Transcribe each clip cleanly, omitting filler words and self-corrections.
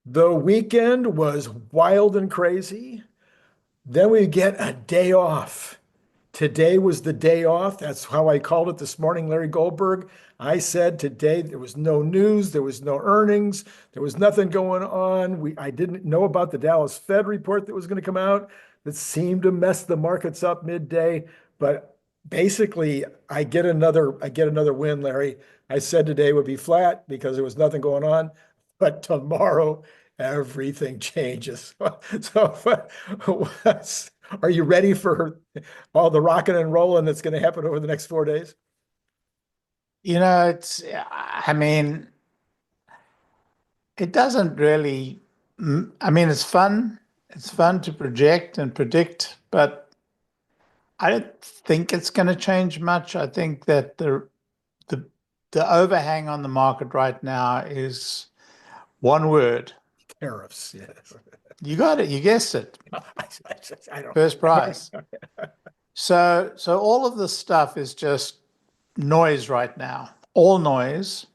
The weekend was wild and crazy. Then we get a day off. Today was the day off. That's how I called it this morning, Larry Goldberg. I said today there was no news, there was no earnings, there was nothing going on. I didn't know about the Dallas Fed report that was going to come out that seemed to mess the markets up midday. But basically, I get another win, Larry. I said today would be flat because there was nothing going on, but tomorrow everything changes. So, are you ready for all the rocking and rolling that's going to happen over the next 4 days? I mean, it doesn't really, I mean, it's fun. It's fun to project and predict, but I don't think it's going to change much. I think that the the overhang on the market right now is one word. Tariffs, yes. You got it. You guessed it. I don't. First prize. So all of this stuff is just noise right now. All noise.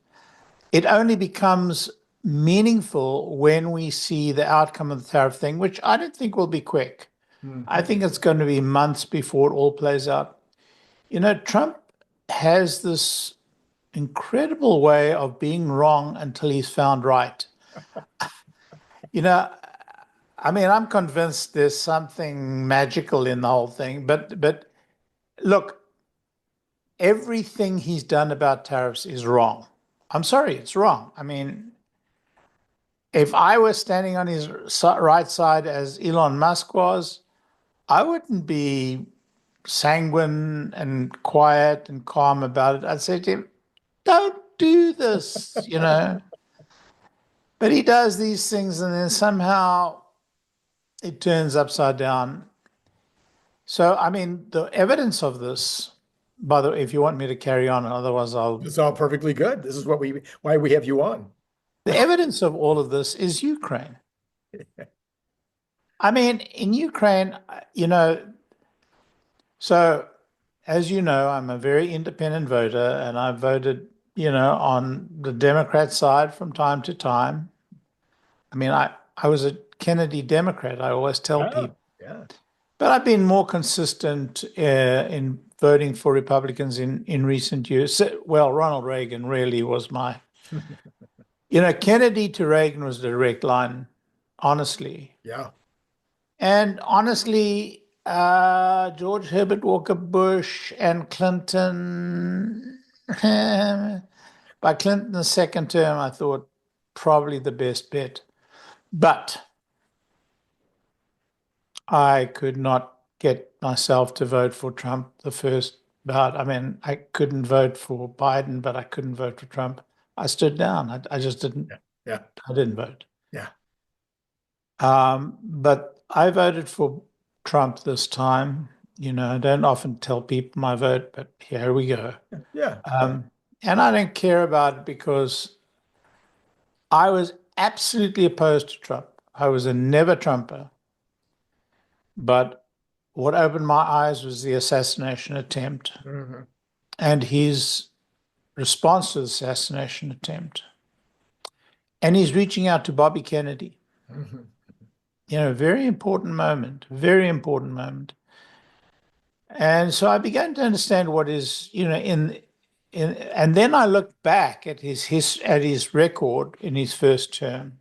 It only becomes meaningful when we see the outcome of the tariff thing, which I don't think will be quick. I think it's going to be months before it all plays out. Trump has this incredible way of being wrong until he's found right. You know, I mean, I'm convinced there's something magical in the whole thing, but look, everything he's done about tariffs is wrong. I'm sorry, it's wrong. I mean, if I was standing on his right side as Elon Musk was, I wouldn't be sanguine and quiet and calm about it. I'd say to him, don't do this. But he does these things and then somehow it turns upside down. So, I mean, the evidence of this, by the way, if you want me to carry on, otherwise It's all perfectly good. This is why we have you on. the evidence of all of this is Ukraine. I mean, in Ukraine, so as you know, I'm a very independent voter and I voted, on the Democrat side from time to time. I mean, I was a Kennedy Democrat, I always tell Oh, people. yeah. But I've been more consistent in voting for Republicans in recent years. Well, Ronald Reagan really was Kennedy to Reagan was a direct line, honestly. Yeah. And honestly, George Herbert Walker Bush and Clinton, by Clinton's second term, I thought probably the best bet. But I could not get myself to vote for Trump the first bout. I mean, I couldn't vote for Biden, but I couldn't vote for Trump. I stood down. I just didn't. Yeah. Yeah. I didn't vote. Yeah. But I voted for Trump this time. I don't often tell people my vote, but here we go. Yeah. And I don't care about it because I was absolutely opposed to Trump. I was a never Trumper. But what opened my eyes was the assassination attempt Mhm. and his response to the assassination attempt. And he's reaching out to Bobby Kennedy. Mhm. Very important moment, very important moment. And so I began to understand what is, and then I looked back at his record in his first term.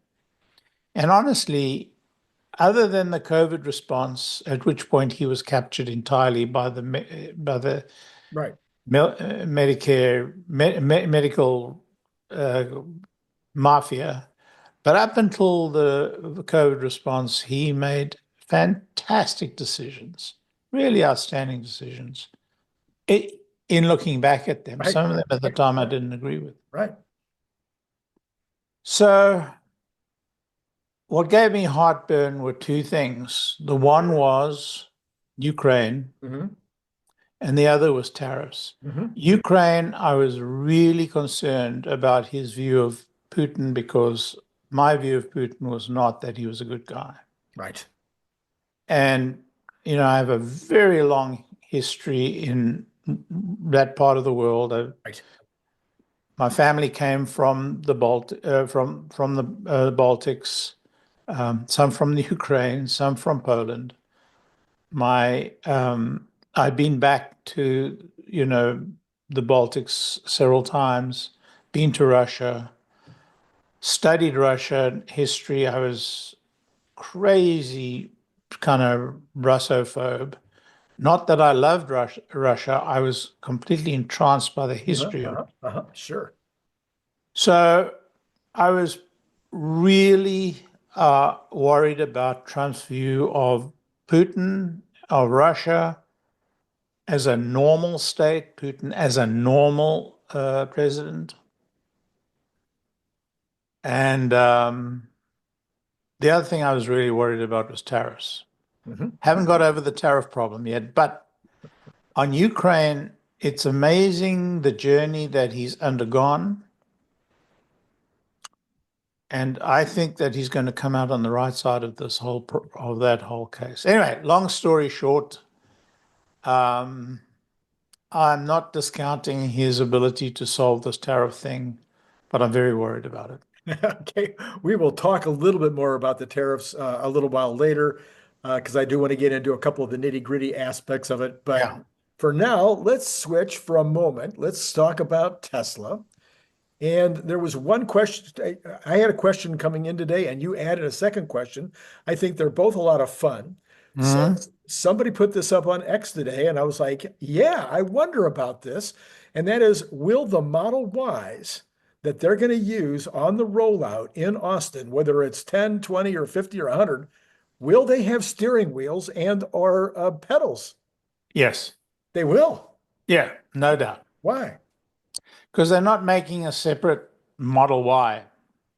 And honestly, other than the COVID response, at which point he was captured entirely by the Right. Medicare medical uh, mafia, but up until the COVID response, he made fantastic decisions, really outstanding decisions. In looking back at them, Right. some of them at the time I didn't agree with. Right. So what gave me heartburn were two things. The one was Ukraine, Hmm. and the other was tariffs. Hmm. Ukraine, I was really concerned about his view of Putin because my view of Putin was not that he was a good guy. Right. And, I have a very long history in that part of the world. Right. My family came from the from the Baltics. some from the Ukraine, some from Poland. I've been back to, the Baltics several times, been to Russia, studied Russian history. I was crazy kind of Russophobe. Not that I loved Russia, I was completely entranced by the history of it. Sure. So I was really worried about Trump's view of Putin, of Russia as a normal state, Putin as a normal president. And the other thing I was really worried about was tariffs. Haven't got over the tariff problem yet, but on Ukraine, it's amazing the journey that he's undergone. And I think that he's going to come out on the right side of this that whole case. Anyway, long story short, I'm not discounting his ability to solve this tariff thing, but I'm very worried about it. Okay, we will talk a little bit more about the tariffs a little while later, because I do want to get into a couple of the nitty-gritty aspects of it. But Yeah. for now, let's switch for a moment. Let's talk about Tesla. And there was one question. I had a question coming in today, and you added a second question. I think they're both a lot of fun. So somebody put this up on X today, and I was like, yeah, I wonder about this. And that is, will the Model Ys that they're going to use on the rollout in Austin, whether it's 10, 20, or 50 or 100, will they have steering wheels and or pedals? Yes. They will. Yeah, no doubt. Why? Because they're not making a separate Model Y.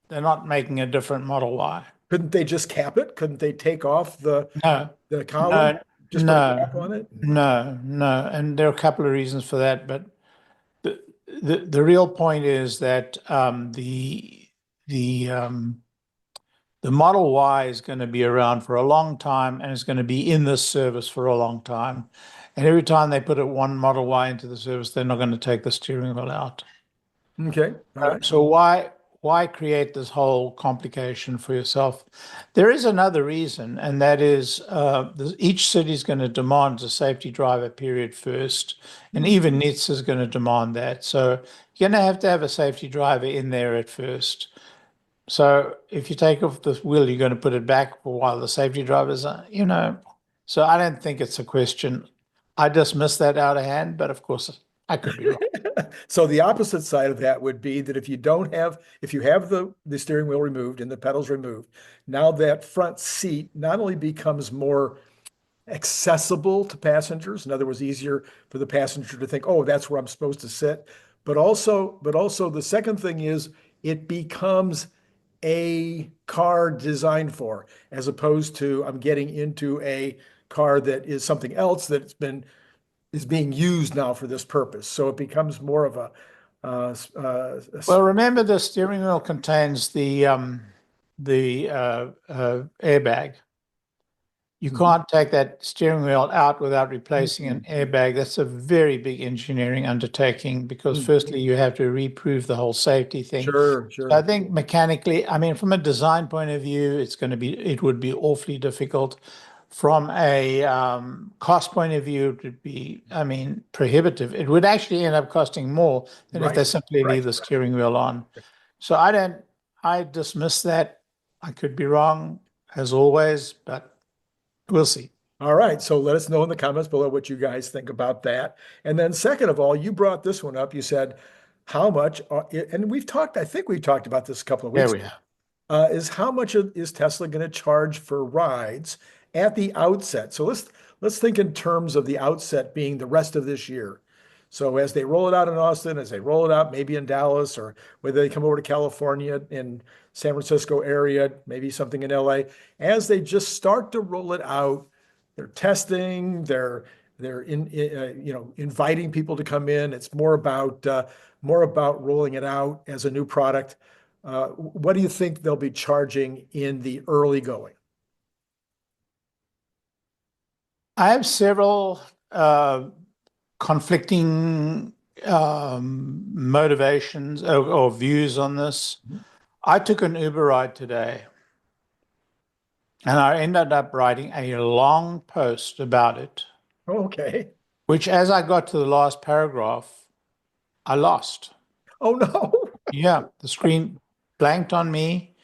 They're not making a different Model Y. Couldn't they just cap it? Couldn't they take off the column, No, just put a cap on it? no. And there are a couple of reasons for that, but the real point is that the Model Y is going to be around for a long time and is going to be in this service for a long time. And every time they put one Model Y into the service, they're not going to take the steering wheel out. Okay. All right. So why create this whole complication for yourself? There is another reason, and that is each city is going to demand a safety driver period first, and even NHTSA is going to demand that. So you're going to have a safety driver in there at first. So if you take off the wheel, you're going to put it back for while the safety drivers are, So I don't think it's a question. I dismissed that out of hand, but of course I could be wrong. So the opposite side of that would be that if you have the steering wheel removed and the pedals removed, now that front seat not only becomes more accessible to passengers, in other words, easier for the passenger to think, oh, that's where I'm supposed to sit, but also the second thing is it becomes a car designed for, as opposed to I'm getting into a car that is something else is being used now for this purpose. So it becomes more of a Well, remember the steering wheel contains the airbag. You can't take that steering wheel out without replacing an airbag. That's a very big engineering undertaking because firstly, you have to reprove the whole safety thing. Sure. So I think mechanically, from a design point of view, it would be awfully difficult. From a cost point of view, it would be, prohibitive. It would actually end up costing more than if they simply leave the steering wheel on. So I dismiss that. I could be wrong, as always, but we'll see. All right. So let us know in the comments below what you guys think about that. And then second of all, you brought this one up. You said, how much, and I think we've talked about this a couple of weeks There we have. is how much is Tesla going to charge for rides at the outset? So let's think in terms of the outset being the rest of this year. So as they roll it out in Austin, as they roll it out maybe in Dallas, or whether they come over to California, in San Francisco area, maybe something in LA, as they just start to roll it out, they're testing, they're inviting people to come in. It's more about rolling it out as a new product. What do you think they'll be charging in the early going? I have several conflicting motivations or views on this. I took an Uber ride today, And I ended up writing a long post about it, Okay. which as I got to the last paragraph, I lost. Oh no. Yeah, the screen blanked on me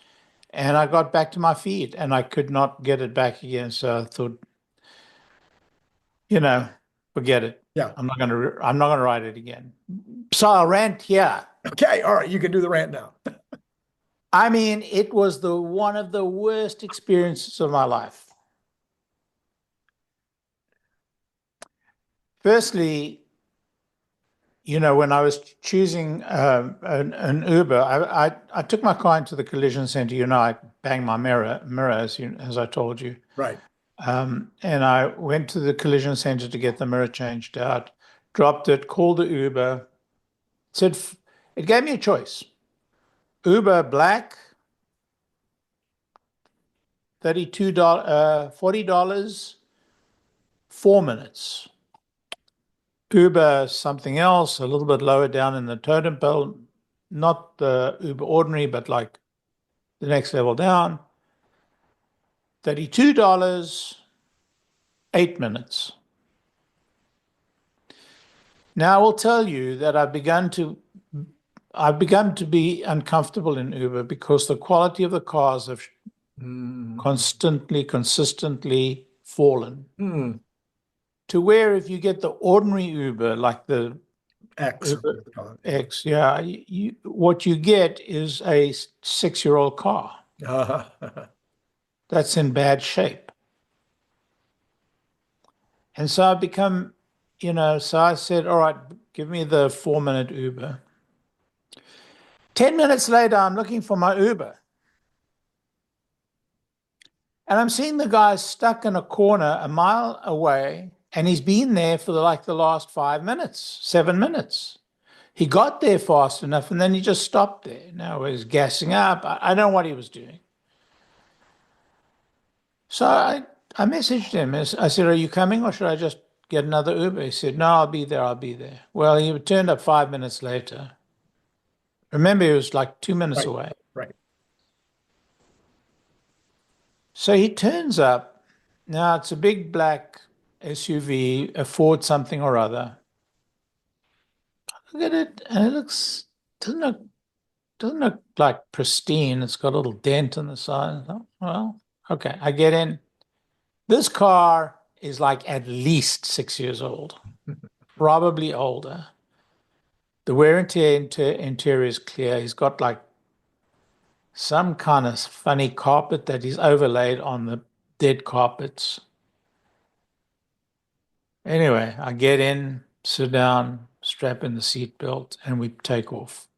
and I got back to my feed and I could not get it back again. So I thought, forget it. Yeah. I'm not gonna write it again. So I'll rant here. Okay. All right. You can do the rant now. I mean, it was one of the worst experiences of my life. Firstly, when I was choosing an Uber, I took my car into the collision center. I banged my mirror as I told you. Right. And I went to the collision center to get the mirror changed out, dropped it, called the Uber. It gave me a choice. Uber Black, $40, 4 minutes. Uber something else, a little bit lower down in the totem pole, not the Uber ordinary, but like the next level down, $32, 8 minutes. Now I will tell you that I've begun to be uncomfortable in Uber because the quality of the cars have consistently fallen. To where if you get the ordinary Uber, like the X. Uber X, yeah, what you get is a 6-year-old car that's in bad shape. And so I've become, so I said, all right, give me the 4-minute Uber. 10 minutes later, I'm looking for my Uber. And I'm seeing the guy stuck in a corner a mile away, and he's been there for the last 5 minutes, 7 minutes. He got there fast enough, and then he just stopped there. Now he's gassing up. I don't know what he was doing. So I messaged him. I said, are you coming, or should I just get another Uber? He said, no, I'll be there. Well, he turned up 5 minutes later. Remember, he was like 2 minutes away. Right. So he turns up. Now it's a big black SUV, a Ford something or other. Look at it, and it doesn't look like pristine. It's got a little dent on the side. Oh, well, okay, I get in. This car is like at least 6 years old, probably older. The wear and tear interior is clear. He's got like some kind of funny carpet that he's overlaid on the dead carpets. Anyway, I get in, sit down, strap in the seatbelt, and we take off.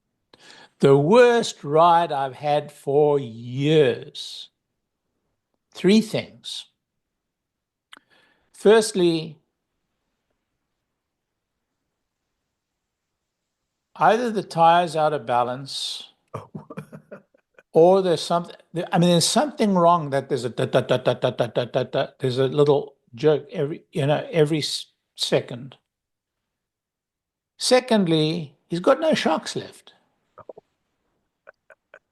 The worst ride I've had for years. 3 things. Firstly, either the tire's out of balance or there's something wrong that there's a there's a little jerk every second. Secondly, he's got no shocks left.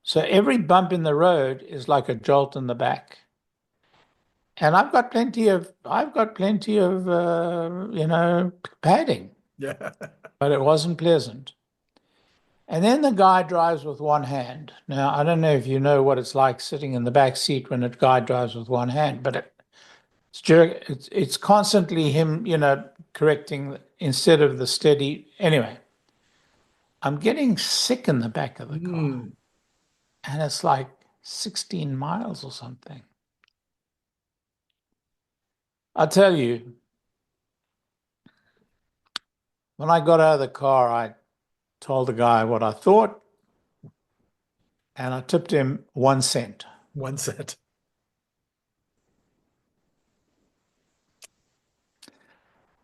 So every bump in the road is like a jolt in the back. And I've got plenty of padding. Yeah. But it wasn't pleasant. And then the guy drives with one hand. Now, I don't know if you know what it's like sitting in the back seat when a guy drives with one hand, but it's constantly him, correcting instead of the steady. Anyway, I'm getting sick in the back of the car. And it's like 16 miles or something. I'll tell you, when I got out of the car, I told the guy what I thought, and I tipped him 1 cent. 1 cent.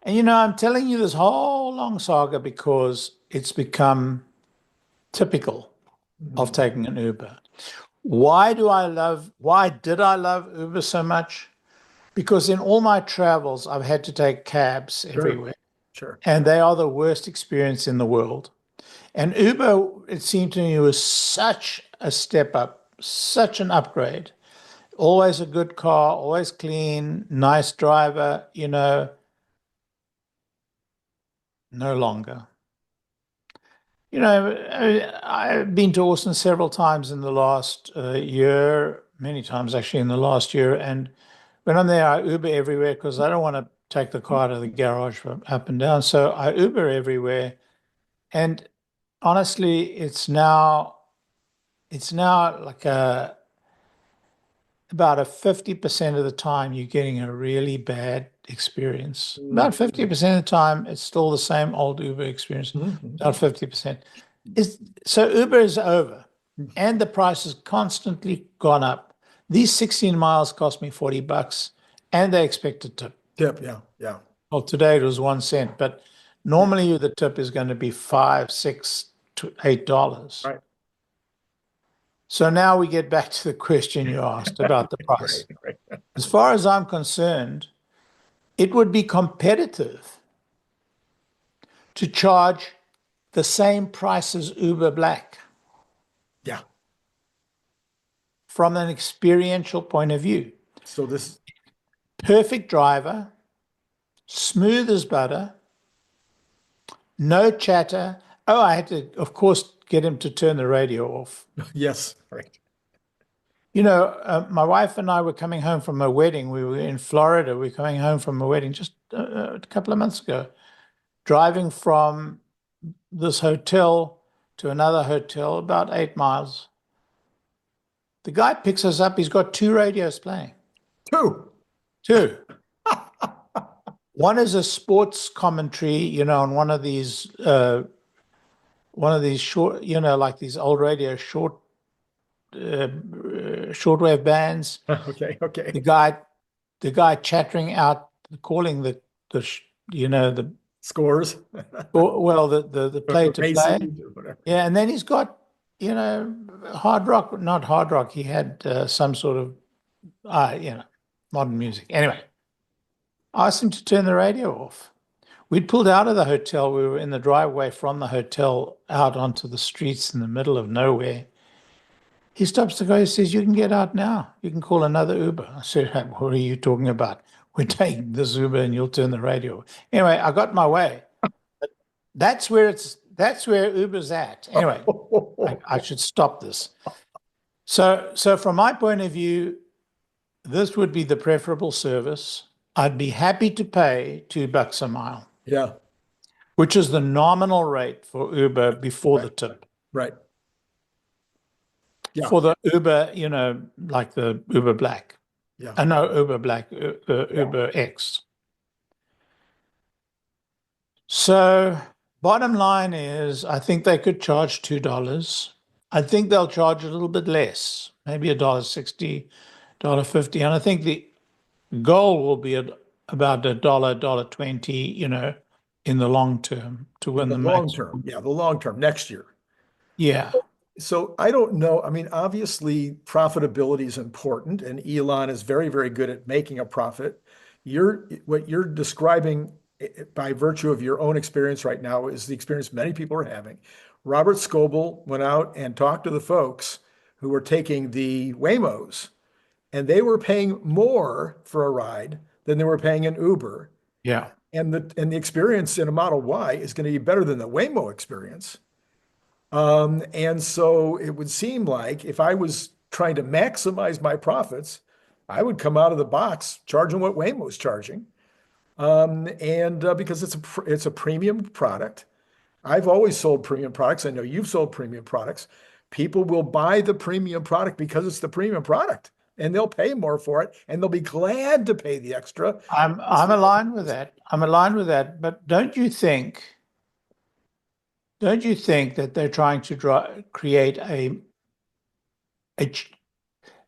And I'm telling you this whole long saga because it's become typical of taking an Uber. Why did I love Uber so much? Because in all my travels, I've had to take cabs everywhere. Sure. And they are the worst experience in the world. And Uber, it seemed to me, was such a step up, such an upgrade. always a good car, always clean, nice driver, no longer. I've been to Austin several times in the last year, many times actually in the last year. And when I'm there, I Uber everywhere because I don't want to take the car to the garage from up and down. So I Uber everywhere. And honestly, it's now like about a 50% of the time you're getting a really bad experience. About 50% of the time, it's still the same old Uber experience. About 50%. So Uber is over, and the price has constantly gone up. These 16 miles cost me $40, and they expect a tip. Tip, yeah, yeah. Well, today it was 1 cent, but normally the tip is going to be $5, $6 to $8. Right. So now we get back to the question you asked about the price. Right. As far as I'm concerned, it would be competitive to charge the same price as Uber Black. Yeah. From an experiential point of view. So this perfect driver, smooth as butter, no chatter. Oh, I had to, of course, get him to turn the radio off. yes, right. My wife and I were coming home from a wedding. We were in Florida. We were coming home from a wedding just a couple of months ago, driving from this hotel to another hotel, about 8 miles. The guy picks us up. He's got 2 radios playing. Two. One is a sports commentary, on one of these short, like these old radio shortwave bands. Okay. The guy chattering out, calling the Scores. the play to play. Yeah, and then he's got hard rock, not hard rock. He had some sort of modern music. Anyway, I asked him to turn the radio off. We'd pulled out of the hotel. We were in the driveway from the hotel out onto the streets in the middle of nowhere. He stops the guy and says, "You can get out now. You can call another Uber." I said, "What are you talking about? We're taking this Uber and you'll turn the radio off." Anyway, I got my way. But that's where Uber's at. Anyway, I should stop this. So from my point of view, this would be the preferable service. I'd be happy to pay $2 a mile. Yeah. Which is the nominal rate for Uber before the tip. Right. Yeah. For the Uber, like the Uber Black. Yeah. No, Uber Black, Uber X. So bottom line is, I think they could charge $2. I think they'll charge a little bit less, maybe $1.60, $1.50. And I think the goal will be about $1, $1.20, in the long term to win the long term. Yeah, the long term, next year. Yeah. So I don't know. I mean, obviously, profitability is important, and Elon is very, very good at making a profit. What you're describing by virtue of your own experience right now is the experience many people are having. Robert Scoble went out and talked to the folks who were taking the Waymos, and they were paying more for a ride than they were paying in Uber. Yeah. And the experience in a Model Y is going to be better than the Waymo experience. And so it would seem like if I was trying to maximize my profits, I would come out of the box charging what Waymo's charging. Because it's a premium product. I've always sold premium products. I know you've sold premium products. People will buy the premium product because it's the premium product, and they'll pay more for it, and they'll be glad to pay the extra. I'm aligned with that. But don't you think that they're trying to create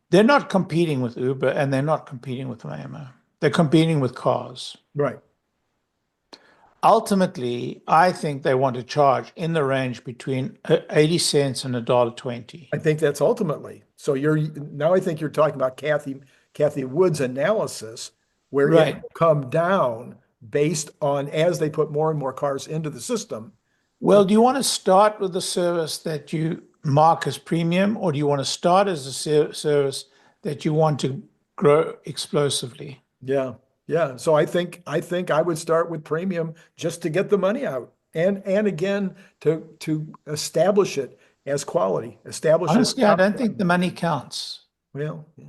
they're not competing with Uber, and they're not competing with Waymo. They're competing with cars. Right. Ultimately, I think they want to charge in the range between 80 cents and $1.20. I think that's ultimately. So I think you're talking about Cathie Wood's analysis, where it will come down based on as they put more and more cars into the system. Well, do you want to start with the service that you mark as premium, or do you want to start as a service that you want to grow explosively. Yeah. Yeah. So I would start with premium just to get the money out. And again to establish it as quality, establish it. Honestly, I don't think the money counts. Well, yeah.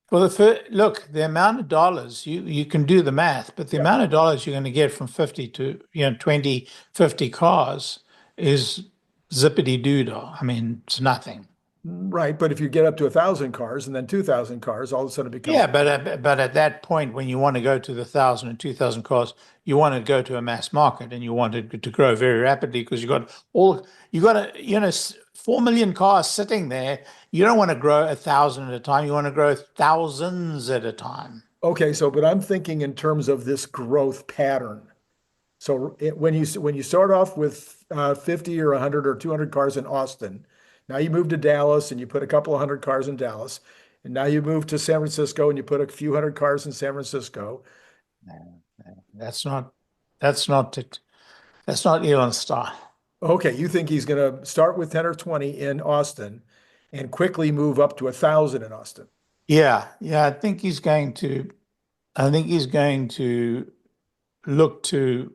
Well, look, the amount of dollars, you can do the math, but the amount of dollars you're going to get from 50 to 20, 50 cars is zippity doodah. I mean, it's nothing. Right. But if you get up to 1,000 cars and then 2,000 cars, all of a sudden it becomes. Yeah, but at that point, when you want to go to the 1,000 and 2,000 cars, you want to go to a mass market and you want it to grow very rapidly because you got 4 million cars sitting there. You don't want to grow 1,000 at a time. You want to grow thousands at a time. Okay. But I'm thinking in terms of this growth pattern. So when you start off with 50 or 100 or 200 cars in Austin, now you move to Dallas and you put a couple of hundred cars in Dallas. And now you move to San Francisco and you put a few hundred cars in San Francisco. That's not it. That's not Elon's style. Okay, you think he's going to start with 10 or 20 in Austin and quickly move up to 1,000 in Austin? Yeah. I think he's going to look to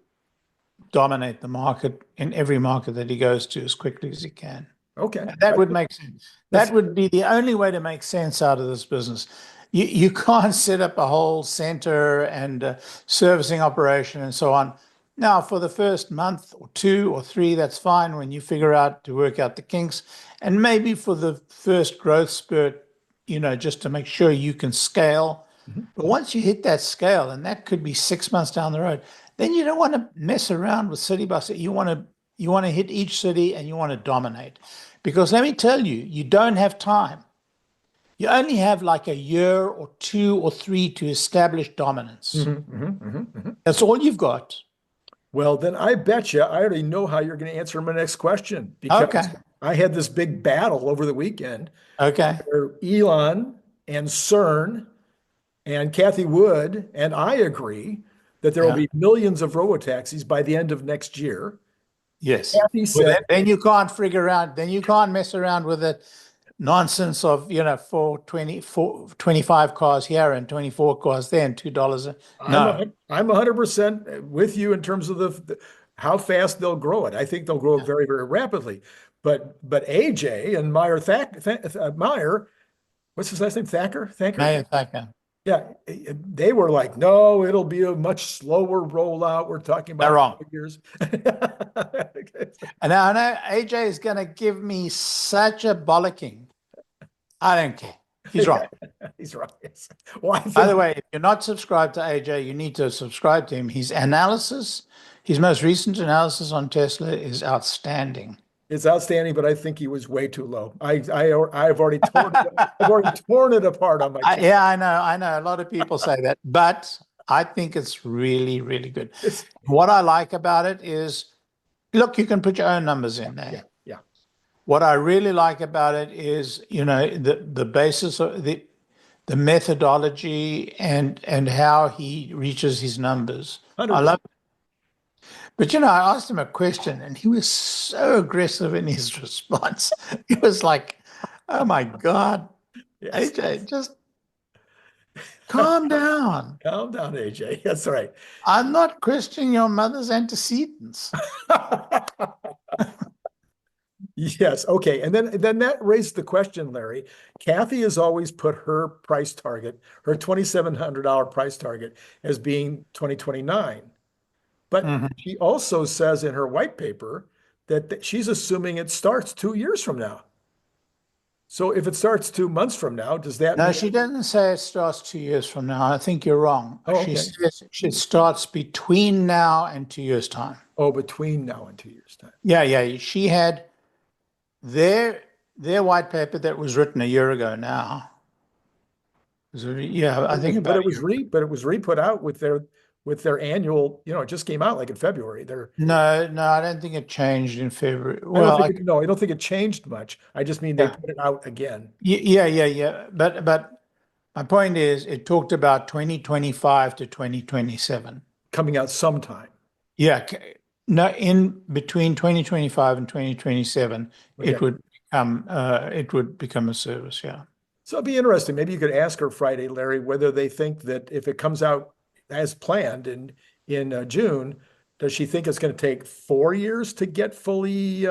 dominate the market in every market that he goes to as quickly as he can. Okay. That would make sense. That would be the only way to make sense out of this business. You can't set up a whole center and servicing operation and so on. Now, for the first month or 2 or 3, that's fine when you figure out to work out the kinks. And maybe for the first growth spurt, just to make sure you can scale. But once you hit that scale, and that could be 6 months down the road, then you don't want to mess around with city by city. You want to hit each city and you want to dominate. Because let me tell you, you don't have time. You only have like a year or 2 or 3 to establish dominance. That's all you've got. Well, then I bet you I already know how you're going to answer my next question, because I had this big battle over the weekend. Okay. Where Elon and CERN and Kathy Wood and I agree that there will be millions of RoboTaxis by the end of next year. Yes. Kathy said, then you can't figure out, then you can't mess around with it nonsense of 25 cars here and 24 cars there and $2. No, I'm 100% with you in terms of how fast they'll grow it. I think they'll grow it very, very rapidly. But AJ and Meyer, what's his last name? Thacker? Thacker. Yeah, they were like, no, it'll be a much slower rollout. We're talking about They're wrong. years. And I know AJ is going to give me such a bollocking. I don't care. He's wrong. He's right. Yes. Well, By the way, if you're not subscribed to AJ, you need to subscribe to him. His most recent analysis on Tesla is outstanding. It's outstanding, but I think he was way too low. I've already torn it apart on my channel. Yeah, I know. A lot of people say that, but I think it's really, really good. What I like about it is, look, you can put your own numbers in there. Yeah. What I really like about it is, the basis of the methodology and how he reaches his numbers. 100%. I love it. But I asked him a question and he was so aggressive in his response. He was like, oh my God, yes. AJ, just calm down. Calm down, AJ. That's right. I'm not questioning your mother's antecedents. Yes. Okay. And then that raised the question, Larry. Kathy has always put her price target, her $2,700 price target, as being 2029. But she also says in her white paper that she's assuming it starts 2 years from now. So if it starts 2 months from now, does that No, mean... she doesn't say it starts 2 years from now. I think you're wrong. Oh, okay. She says it starts between now and 2 years' time. Oh, between now and 2 years' time. Yeah. She had their white paper that was written a year ago now. So, yeah, I think but it was re-put out with their annual, it just came out like in February. No, I don't think it changed in February. I don't think it changed much. I just mean they put it out again. Yeah. But my point is, it talked about 2025 to 2027. Coming out sometime. Yeah. No, in between 2025 and 2027, it would become a service. Yeah. So it'd be interesting. Maybe you could ask her Friday, Larry, whether they think that if it comes out as planned in June, does she think it's going to take 4 years to get fully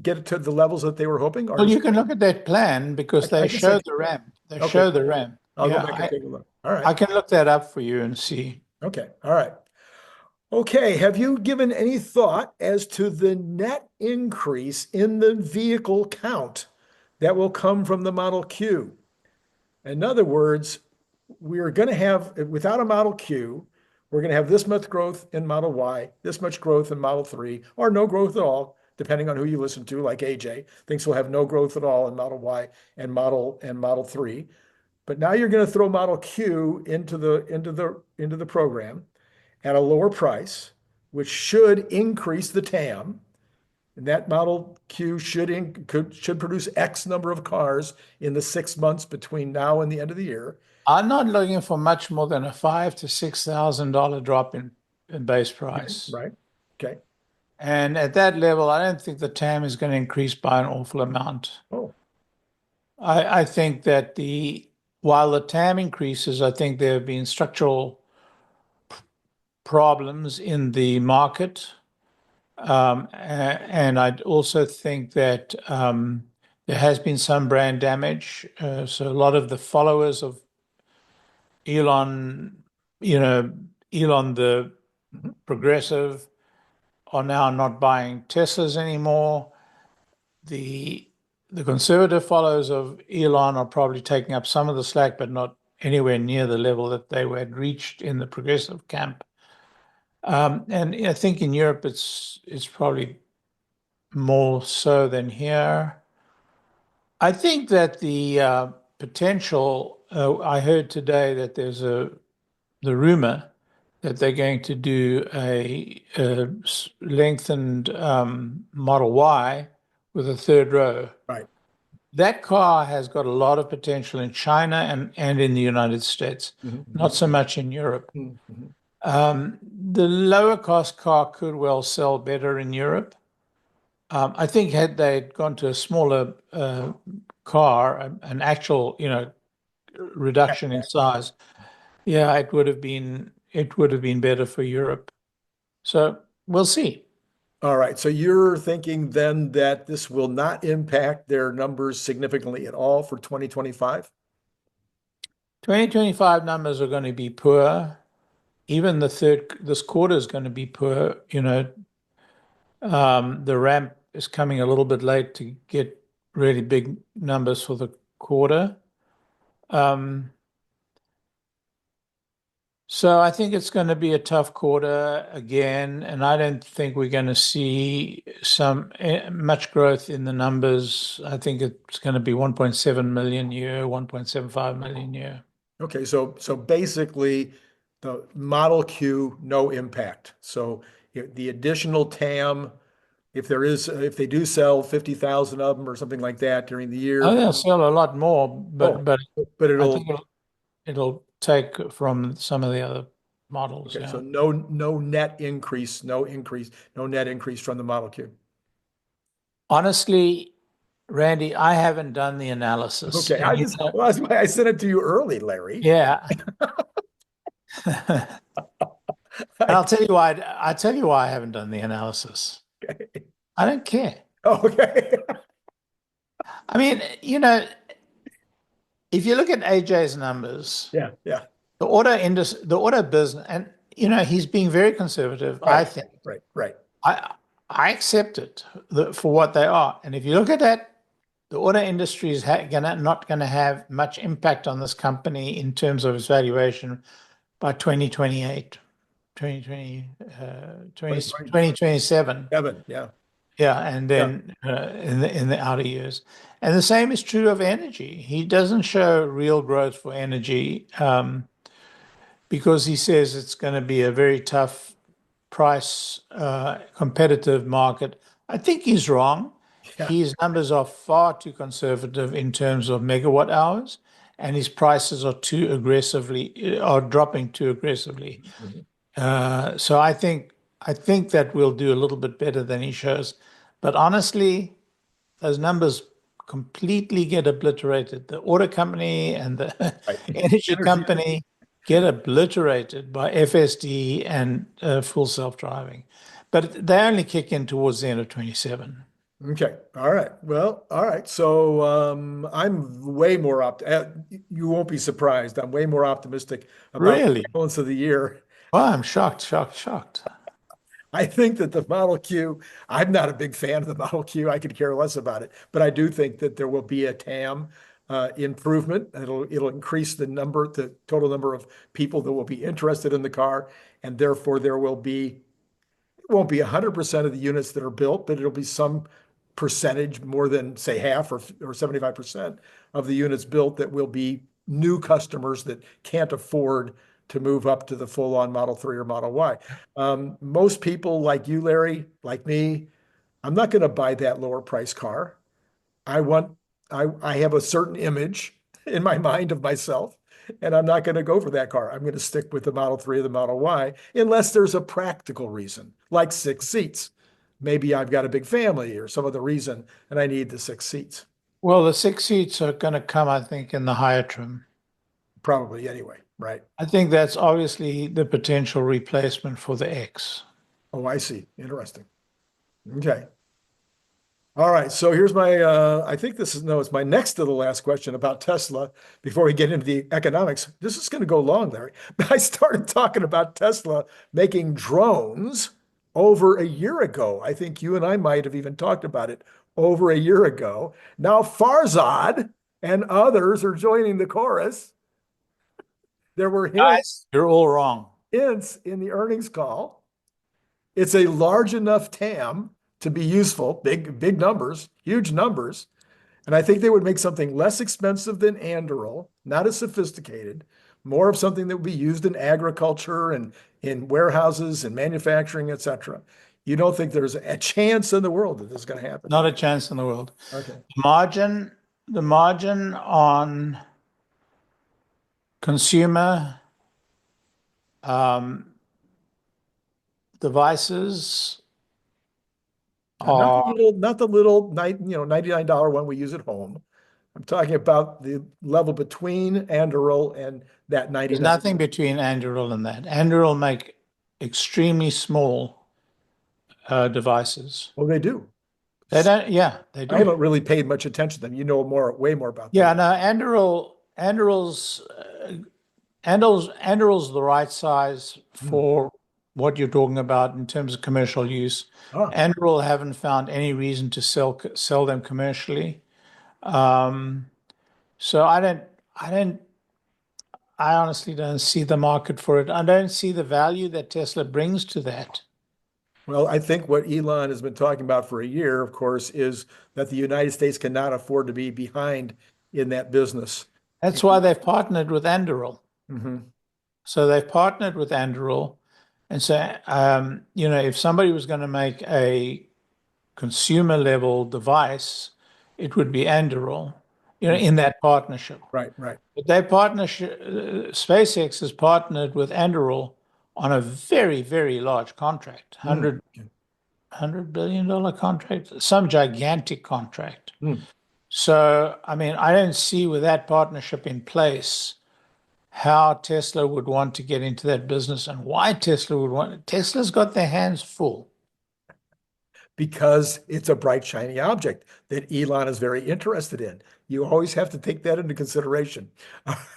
get it to the levels that they were hoping? Or Well, does you can look at that plan because I they guess I show can. the ramp. They Okay, show the ramp. I'll go Yeah, back and take a look. All I right. can look that up for you and see. Okay. All right. Okay. Have you given any thought as to the net increase in the vehicle count that will come from the Model Q? In other words, we are going to have, without a Model Q, we're going to have this much growth in Model Y, this much growth in Model 3, or no growth at all, depending on who you listen to, like AJ thinks we'll have no growth at all in Model Y and Model 3. But now you're going to throw Model Q into the program at a lower price, which should increase the TAM. And that Model Q should produce X number of cars in the 6 months between now and the end of the year. I'm not looking for much more than a $5,000 to $6,000 drop in base price. Right. Okay. And at that level, I don't think the TAM is going to increase by an awful amount. Oh, I think that while the TAM increases, I think there have been structural problems in the market. And I also think that there has been some brand damage. So a lot of the followers of Elon, Elon the progressive, are now not buying Teslas anymore. The conservative followers of Elon are probably taking up some of the slack, but not anywhere near the level that they had reached in the progressive camp. And I think in Europe it's probably more so than here. I think that the potential, I heard today that there's the rumor that they're going to do a lengthened Model Y with a third row. right. That car has got a lot of potential in China and in the United States, not so much in Europe. The lower cost car could well sell better in Europe. I think had they gone to a smaller car, an actual, reduction in size, yeah, it would have been better for Europe. So we'll see. All right. So you're thinking then that this will not impact their numbers significantly at all for 2025? 2025 numbers are going to be poor. Even this quarter is going to be poor. The ramp is coming a little bit late to get really big numbers for the quarter. So I think it's going to be a tough quarter again, and I don't think we're going to see much growth in the numbers. I think it's going to be 1.7 million year, 1.75 million year. Okay. So basically the Model Q, no impact. So the additional TAM, if they do sell 50,000 of them or something like that during the year. Oh, they'll sell a lot more, but but I think it'll take from some of the other models. okay, Yeah. so no net increase, no net increase from the Model Q. Honestly, Randy, I haven't done the analysis. Okay, well, that's why I sent it to you early, Larry. Yeah. I'll tell you why. I'll tell you why I haven't done the analysis. Okay. I don't care. Oh, okay. I mean, if you look at AJ's numbers, Yeah. the auto business, and he's being very conservative. Right, I think. Right. I accept it for what they are. And if you look at that, the auto industry is not going to have much impact on this company in terms of its valuation by 2028, 2027. Evan, yeah. Yeah, and then in the outer years. And the same is true of energy. He doesn't show real growth for energy because he says it's going to be a very tough price competitive market. I think he's wrong. Yeah. His numbers are far too conservative in terms of megawatt hours, and his prices are dropping too aggressively. So I think that we'll do a little bit better than he shows. But honestly, those numbers completely get obliterated. The auto company and the Right. energy Energy. company get obliterated by FSD and full self-driving. But they only kick in towards the end of 27. Okay. All right. Well, all right. So I'm way more you won't be surprised. I'm way more optimistic about the Really? balance of the year. Oh, I'm shocked, shocked, shocked. I think that the Model Q, I'm not a big fan of the Model Q. I could care less about it, but I do think that there will be a TAM improvement. It'll increase the total number of people that will be interested in the car, and therefore it won't be 100% of the units that are built, but it'll be some percentage, more than say half or 75% of the units built that will be new customers that can't afford to move up to the full-on Model 3 or Model Y. Most people like you, Larry, like me, I'm not going to buy that lower price car. I want, I have a certain image in my mind of myself, and I'm not going to go for that car. I'm going to stick with the Model 3 or the Model Y, unless there's a practical reason, like 6 seats. Maybe I've got a big family or some other reason, and I need the 6 seats. Well, the 6 seats are going to come, I think, in the higher trim. Probably anyway, right? I think that's obviously the potential replacement for the X. Oh, I see. Interesting. Okay. All right. So here's my, I think this is, no, it's my next to the last question about Tesla before we get into the economics. This is going to go long, Larry. I started talking about Tesla making drones over a year ago. I think you and I might have even talked about it over a year ago. Now, Farzad and others are joining the chorus. There were Guys, you're all wrong. hints in the earnings call. It's a large enough TAM to be useful, big numbers, huge numbers. And I think they would make something less expensive than Anduril, not as sophisticated, more of something that would be used in agriculture and in warehouses and manufacturing, et cetera. You don't think there's a chance in the world that this is going to happen? Not a chance in the world. Okay. The margin on consumer devices are Not the little $99 one we use at home. I'm talking about the level between Anduril and that there's 99. nothing between Anduril and that. Anduril make extremely small devices. Well, they do. They don't, yeah, they I do. haven't really paid much attention to them. You know way more about Yeah, them. no, Anduril's the right size for what you're talking about in terms of commercial use. Ah, Anduril haven't found any reason to sell them commercially. So I honestly don't see the market for it. I don't see the value that Tesla brings to that. well, I think what Elon has been talking about for a year, of course, is that the United States cannot afford to be behind in that business. That's why they've partnered with Anduril. Mhm. So they've partnered with Anduril. And so, if somebody was going to make a consumer level device, it would be Anduril, in that partnership. Right, right. But their partnership, SpaceX has partnered with Anduril on a very, very large contract, $100 billion contract, some gigantic contract. Mm. So, I mean, I don't see with that partnership in place how Tesla would want to get into that business and why Tesla would want it. Tesla's got their hands full. Because it's a bright, shiny object that Elon is very interested in. You always have to take that into consideration.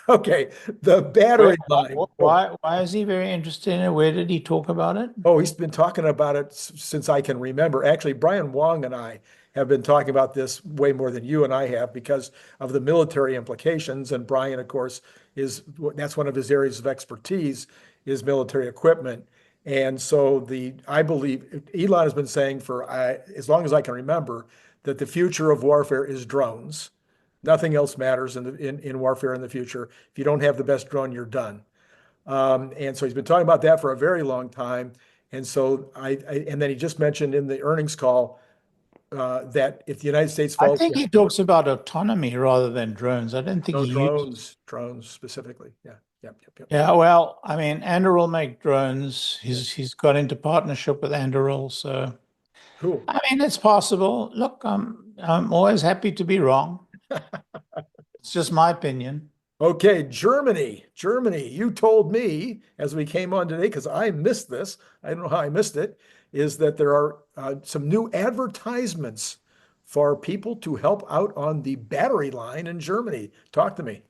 Okay, the battery line. Why is he very interested in it? Where did he talk about it? Oh, he's been talking about it since I can remember. Actually, Brian Wong and I have been talking about this way more than you and I have because of the military implications. And Brian, of course, that's one of his areas of expertise is military equipment. And so I believe Elon has been saying for as long as I can remember that the future of warfare is drones. Nothing else matters in warfare in the future. If you don't have the best drone, you're done. And so he's been talking about that for a very long time. And so and then he just mentioned in the earnings call that if the United States I falls, think he talks about autonomy rather than drones. I don't think no he uses. drones specifically. Yeah, yep. Yeah, well, I mean, Anduril make drones. He's got into partnership with Anduril, so Cool. I mean, it's possible. Look, I'm always happy to be wrong. It's just my opinion. Okay, Germany. Germany. You told me as we came on today, because I missed this, I don't know how I missed it, is that there are some new advertisements for people to help out on the battery line in Germany. Talk to me.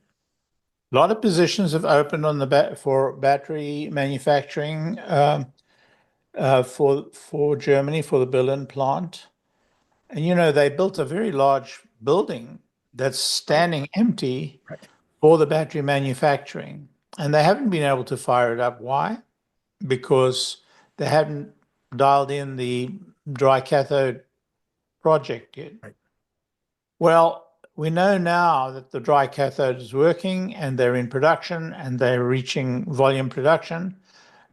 A lot of positions have opened on the for battery manufacturing for Germany for the Berlin plant. And they built a very large building that's Right, standing empty right. for the battery manufacturing. And they haven't been able to fire it up. Why? Because they haven't dialed in the dry cathode project yet. Right. Well, we know now that the dry cathode is working and they're in production and they're reaching volume production.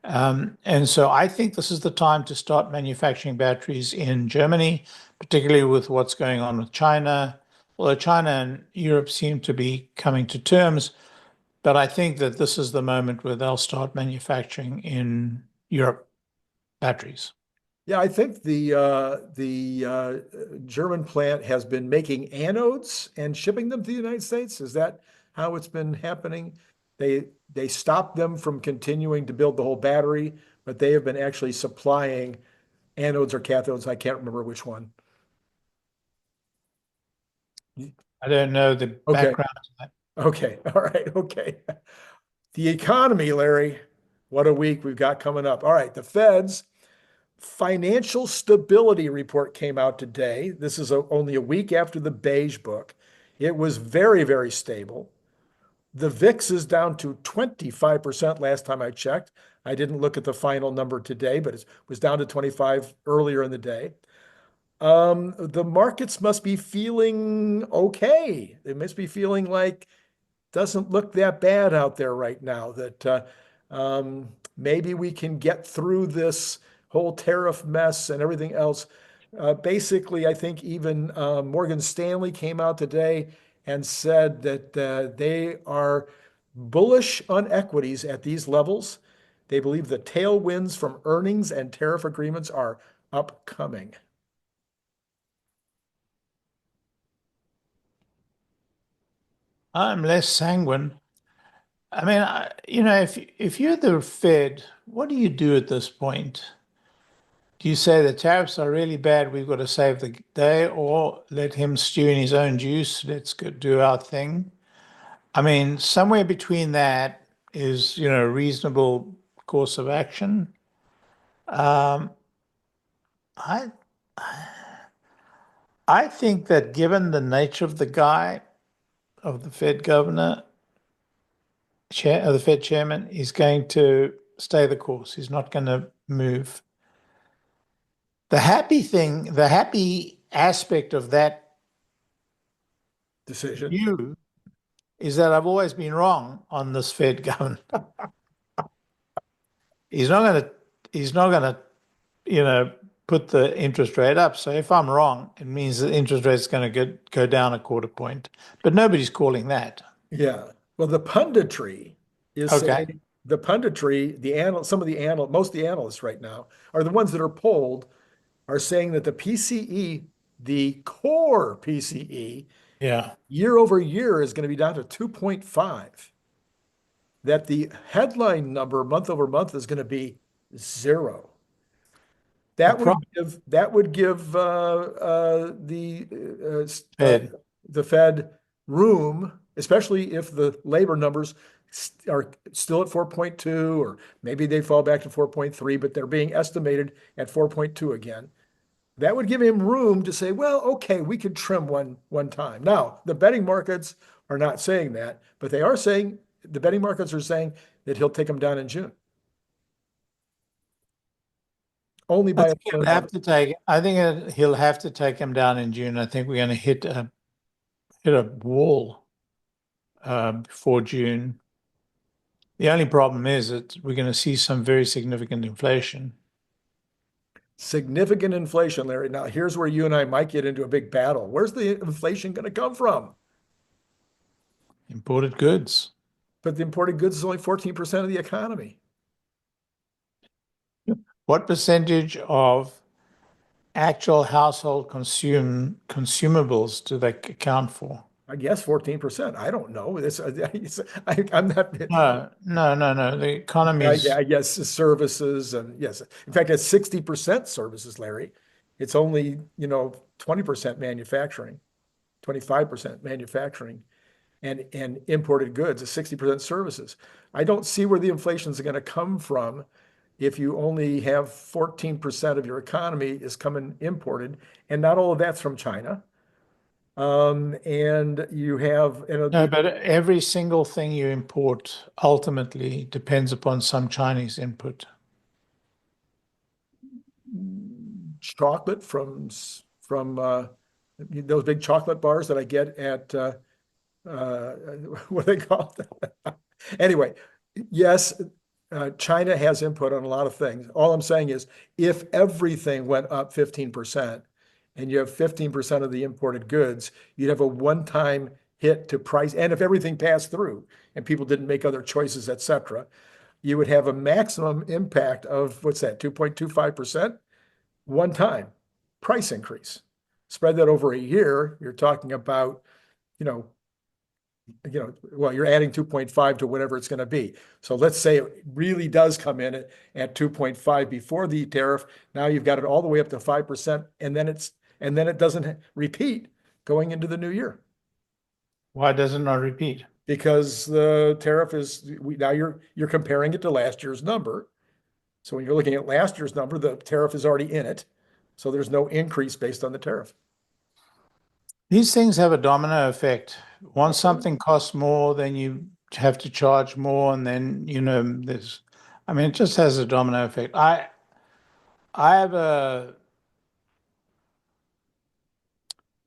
And so I think this is the time to start manufacturing batteries in Germany, particularly with what's going on with China. Although China and Europe seem to be coming to terms, but I think that this is the moment where they'll start manufacturing in Europe batteries. Yeah, I think the German plant has been making anodes and shipping them to the United States. Is that how it's been happening? They stopped them from continuing to build the whole battery, but they have been actually supplying anodes or cathodes. I can't remember which one. I don't know the Okay, background to that. okay, all right, okay. The economy, Larry, what a week we've got coming up. All right, the Fed's financial stability report came out today. This is only a week after the Beige Book. It was very, very stable. The VIX is down to 25% last time I checked. I didn't look at the final number today, but it was down to 25 earlier in the day. The markets must be feeling okay. They must be feeling like doesn't look that bad out there right now, that maybe we can get through this whole tariff mess and everything else. Basically, I think even Morgan Stanley came out today and said that they are bullish on equities at these levels. They believe the tailwinds from earnings and tariff agreements are upcoming. I'm less sanguine. I mean, if you're the Fed, what do you do at this point? Do you say the tariffs are really bad, we've got to save the day, or let him stew in his own juice, let's go do our thing? I mean, somewhere between that is, a reasonable course of action. Um, I I think that given the nature of the guy, of the Fed governor, chair of the Fed chairman, he's going to stay the course. He's not going to move. The happy aspect of that Decision. view is that I've always been wrong on this Fed governor. He's not going to, he's not going to, put the interest rate up. So if I'm wrong, it means the interest rate is going to go down a quarter point. But nobody's calling that. Yeah. Well, the punditry is Okay. saying the punditry, some of the most of the analysts right now are the ones that are polled are saying that the PCE, the core PCE, Yeah. year over year is going to be down to 2.5. That the headline number month over month is going to be zero. The That would give Fed. the Fed room, especially if the labor numbers are still at 4.2, or maybe they fall back to 4.3, but they're being estimated at 4.2 again. That would give him room to say, well, okay, we could trim one time. Now, the betting markets are not saying that, but they are saying the betting markets are saying that he'll take them down in June. Only I by a think he'll point. have to take. I think he'll have to take him down in June. I think we're going to hit a wall before June. The only problem is that we're going to see some very significant inflation. Significant inflation, Larry. Now, here's where you and I might get into a big battle. Where's the inflation going to come from? Imported goods. But the imported goods is only 14% of the economy. What percentage of actual household consumables do they account for? I guess 14%. I don't know. I'm not. No, no, no, no. The economy's I guess services and yes. In fact, it's 60% services, Larry. It's only, 20% manufacturing, 25% manufacturing and imported goods is 60% services. I don't see where the inflation is going to come from if you only have 14% of your economy is coming imported, and not all of that's from China. And you have, no, but every single thing you import ultimately depends upon some Chinese input. chocolate from those big chocolate bars that I get at uh, what do they call it? Anyway, yes, China has input on a lot of things. All I'm saying is if everything went up 15% and you have 15% of the imported goods, you'd have a one-time hit to price. And if everything passed through and people didn't make other choices, et cetera, you would have a maximum impact of what's that, 2.25%? One time price increase. Spread that over a year, you're talking about, you know, well, you're adding 2.5 to whatever it's going to be. So let's say it really does come in at 2.5 before the tariff. Now you've got it all the way up to 5%, and then it doesn't repeat going into the new year Why does it not repeat? because the tariff is now you're comparing it to last year's number. So when you're looking at last year's number, the tariff is already in it. So there's no increase based on the tariff. These things have a domino effect. Once something costs more, then you have to charge more, and then I mean, it just has a domino effect. I have a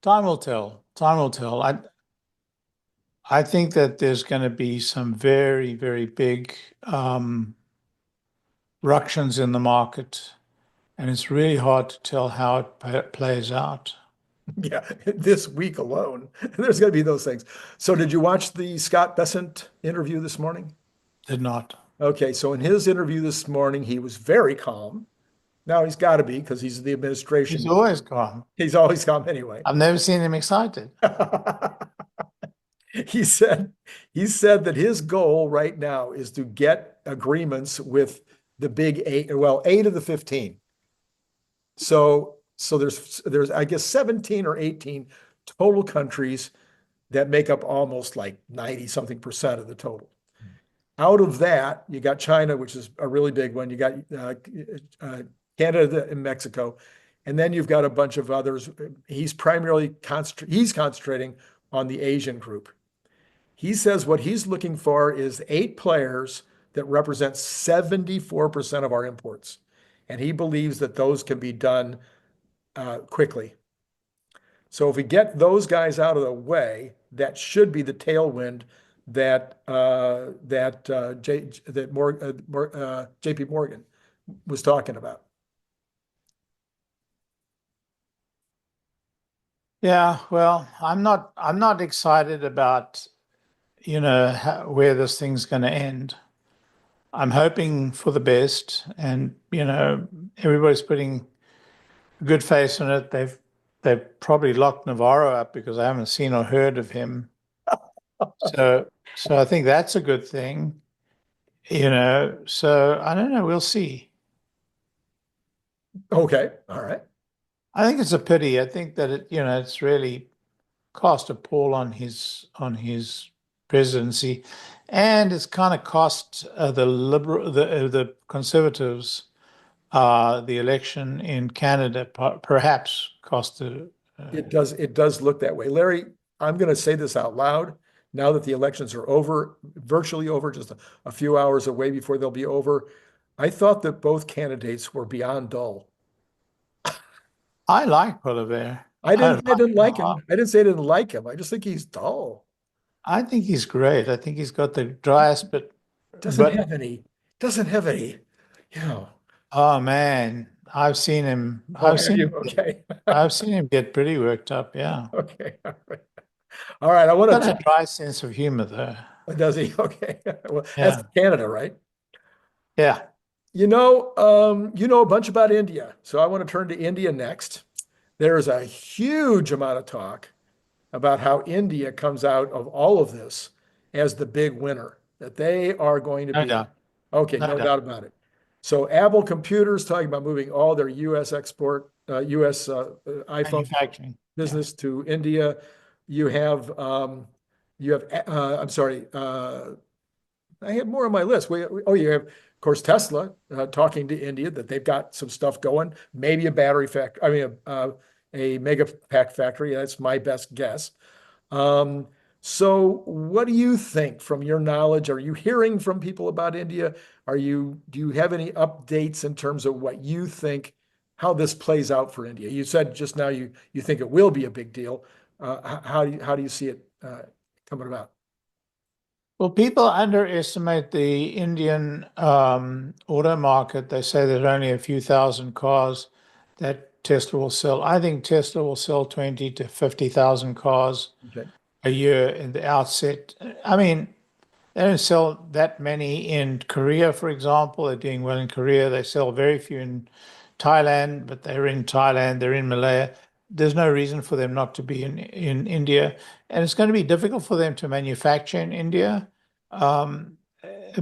time will tell. Time will tell. I think that there's going to be some very, very big ructions in the market, and it's really hard to tell how it plays out. Yeah, this week alone, there's going to be those things. So did you watch the Scott Bessent interview this morning? Did not. Okay, so in his interview this morning, he was very calm. Now he's got to be because he's the He's administration. always gone. He's always calm anyway. I've never seen him excited. He said he said that his goal right now is to get agreements with the big eight, well, eight of the 15. So there's I guess 17 or 18 total countries that make up almost like 90 something percent of the total. Out of that, you got China, which is a really big one. You got uh, Canada and Mexico, and then you've got a bunch of others. He's concentrating on the Asian group. He says what he's looking for is 8 players that represent 74% of our imports, and he believes that those can be done quickly. So if we get those guys out of the way, that should be the tailwind that JP Morgan was talking about. Yeah, well, I'm not excited about, where this thing's going to end. I'm hoping for the best, and everybody's putting a good face on it. They've probably locked Navarro up because I haven't seen or heard of him. So I think that's a good thing, So I don't know, we'll see. Okay, all right. I think it's a pity. I think that it's really cast a pall on his presidency, and it's kind of cost the conservatives the election in Canada. Perhaps cost the. It does look that way. Larry, I'm going to say this out loud. Now that the elections are over, virtually over, just a few hours away before they'll be over, I thought that both candidates were beyond dull. I like Oliver. I I didn't like say I didn't him a like lot. him. I didn't say I didn't like him. I just think he's dull. I think he's great. I think he's got the driest, Doesn't but have any, doesn't have any, you know. oh man, I've seen him. Oh, have you? Okay. I've seen him get pretty worked up. Yeah, Okay. All right. All right. I want got to a dry sense of humor though. does he? Okay. Well, that's Yeah, Canada, right? yeah. You know a bunch about India, so I want to turn to India next. There is a huge amount of talk about how India comes out of all of this as the big winner, that they are going to No be, doubt. okay, No no doubt. doubt about it. So Apple Computers talking about moving all their US export, US iPhone Manufacturing. Yeah. business to India. You have, I'm sorry, I had more on my list. You have, of course, Tesla talking to India that they've got some stuff going, maybe a battery factory, a mega pack factory. That's my best guess. Um, so what do you think from your knowledge? Are you hearing from people about India? Do you have any updates in terms of what you think, how this plays out for India? You said just now you think it will be a big deal. How do you see it coming about? Well, people underestimate the Indian auto market. They say there's only a few thousand cars that Tesla will sell. I think Tesla will sell 20 to 50,000 cars Okay, a year in the outset. I mean, they don't sell that many in Korea, for example. They're doing well in Korea. They sell very few in Thailand, but they're in Thailand, they're in Malaya. There's no reason for them not to be in India. And it's going to be difficult for them to manufacture in India um,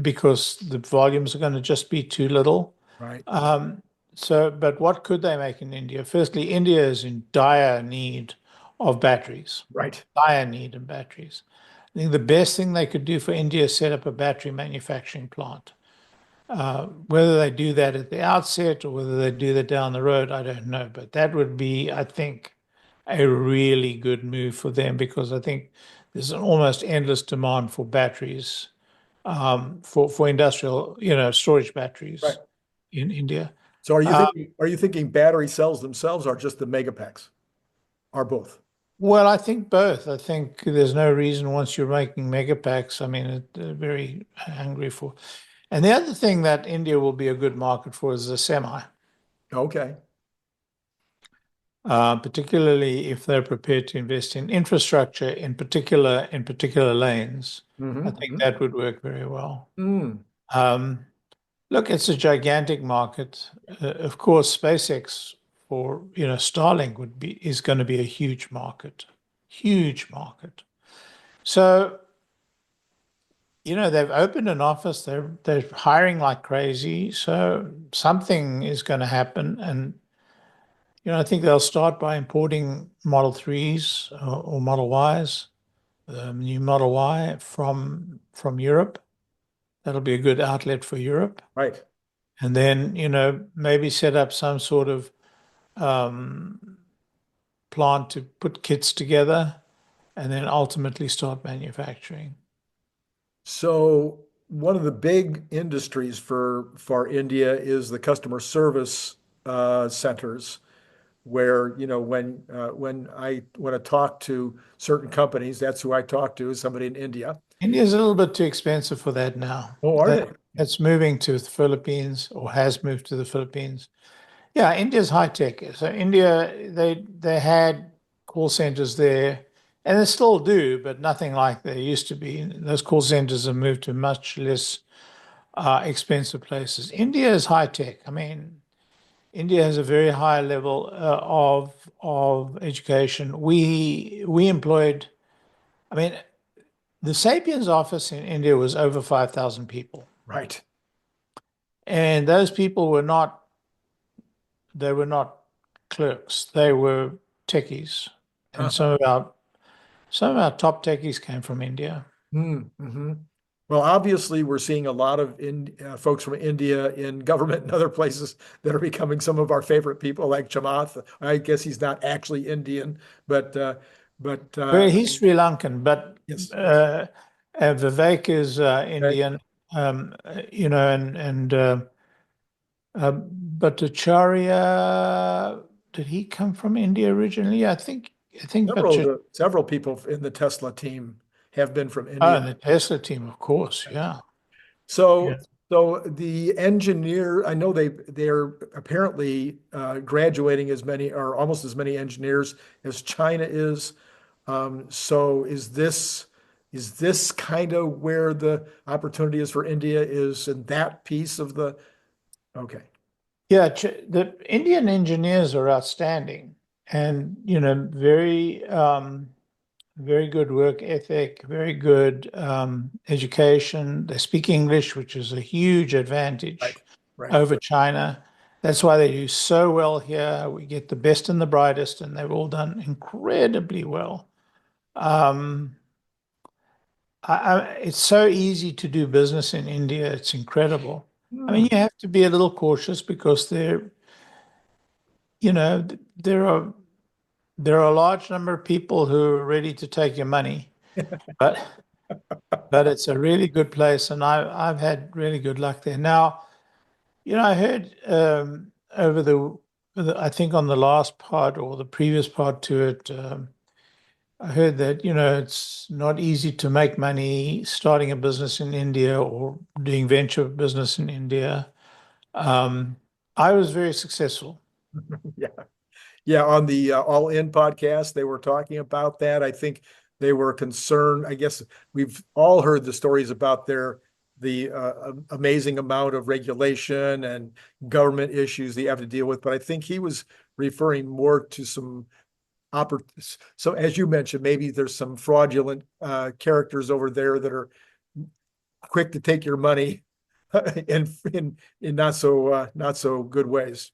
because the volumes are going to just be too little. right, Um, but what could they make in India? Firstly, India is in dire need of batteries, right, dire need of batteries. I think the best thing they could do for India is set up a battery manufacturing plant. Whether they do that at the outset or whether they do that down the road, I don't know. But that would be, I think, a really good move for them because I think there's an almost endless demand for batteries, for industrial, storage right. batteries in India. So Uh, are you thinking battery cells themselves or just the megapacks? Or both? well, I think both. I think there's no reason once you're making megapacks. I mean, they're very hungry for. And the other thing that India will be a good market for is the semi. Okay. Particularly if they're prepared to invest in infrastructure in particular lanes. I think Mm-hmm. that would work very well. Mm. Um, Look, it's a gigantic market. Of course, SpaceX for Starlink is going to be a huge market, huge market. So they've opened an office. They're hiring like crazy. So something is going to happen, and I think they'll start by importing Model 3s or Model Ys, new Model Y from Europe. That'll be a good outlet for Europe. Right. And then, maybe set up some sort of um, plant to put kits together and then ultimately start manufacturing. So one of the big industries for India is the customer service centers, where when I talk to certain companies, that's who I talk to, is somebody in India. India's a little bit too expensive for that now. Oh, are they? That's moving to the Philippines or has moved to the Philippines. Yeah, India's high tech. So India, they had call centers there, and they still do, but nothing like they used to be. Those call centers have moved to much less expensive places. India is high tech. I mean, India has a very high level of education. We employed. I mean, the Sapiens office in India was over 5,000 people, Right. and those people were not. They were not clerks. They were techies, and Uh-huh. some of our top techies came from India. Mm-hmm. Well, obviously, we're seeing a lot of folks from India in government and other places that are becoming some of our favorite people, like Chamath. I guess he's not actually Indian, but but Well, he's Sri Lankan, but yes, yes. uh, Vivek is Okay. Indian. And Bhattacharya, did he come from India originally? I think Bhattacharya. Several people in the Tesla team have been from Oh, India. and the Tesla team, of course. Yeah. Yeah. So, so the engineer, I know they're apparently graduating as many or almost as many engineers as China is. So is this kind of where the opportunity is for India is in that piece of the Okay. Yeah, the Indian engineers are outstanding, and very good work ethic, very good education. They speak English, which is a huge Right. advantage Right. over China. That's why they do so well here. We get the best and the brightest, and they've all done incredibly well. Um, it's so easy to do business in India. It's incredible. I Hmm. mean, you have to be a little cautious because you know, there are there are a large number of people who are ready to take your money, but it's a really good place, and I've had really good luck there. Now, I heard over I think on the last pod or the previous pod to it, I heard that it's not easy to make money starting a business in India or doing venture business in India. Um, I was very successful. Yeah. Yeah, on the All In podcast, they were talking about that. I think they were concerned. I guess we've all heard the stories about the amazing amount of regulation and government issues they have to deal with. But I think he was referring more to some so as you mentioned, maybe there's some fraudulent characters over there that are quick to take your money in not so good ways.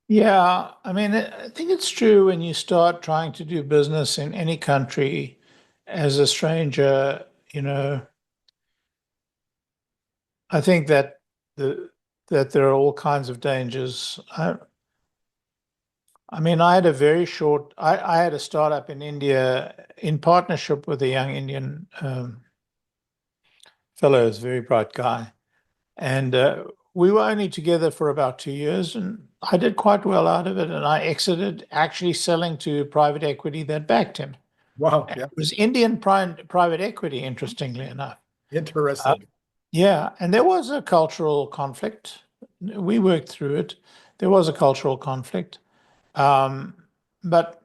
Yeah, I mean, I think it's true when you start trying to do business in any country as a stranger, I think that the that there are all kinds of dangers. I mean, I had a startup in India in partnership with a young Indian fellow, who's a very bright guy. And we were only together for about 2 years, and I did quite well out of it. And I exited actually selling to private equity that backed him. Wow, And yeah, it was Indian private equity, interestingly enough. Uh, interesting. yeah, and there was a cultural conflict. We worked through it. There was a cultural conflict. Um, but,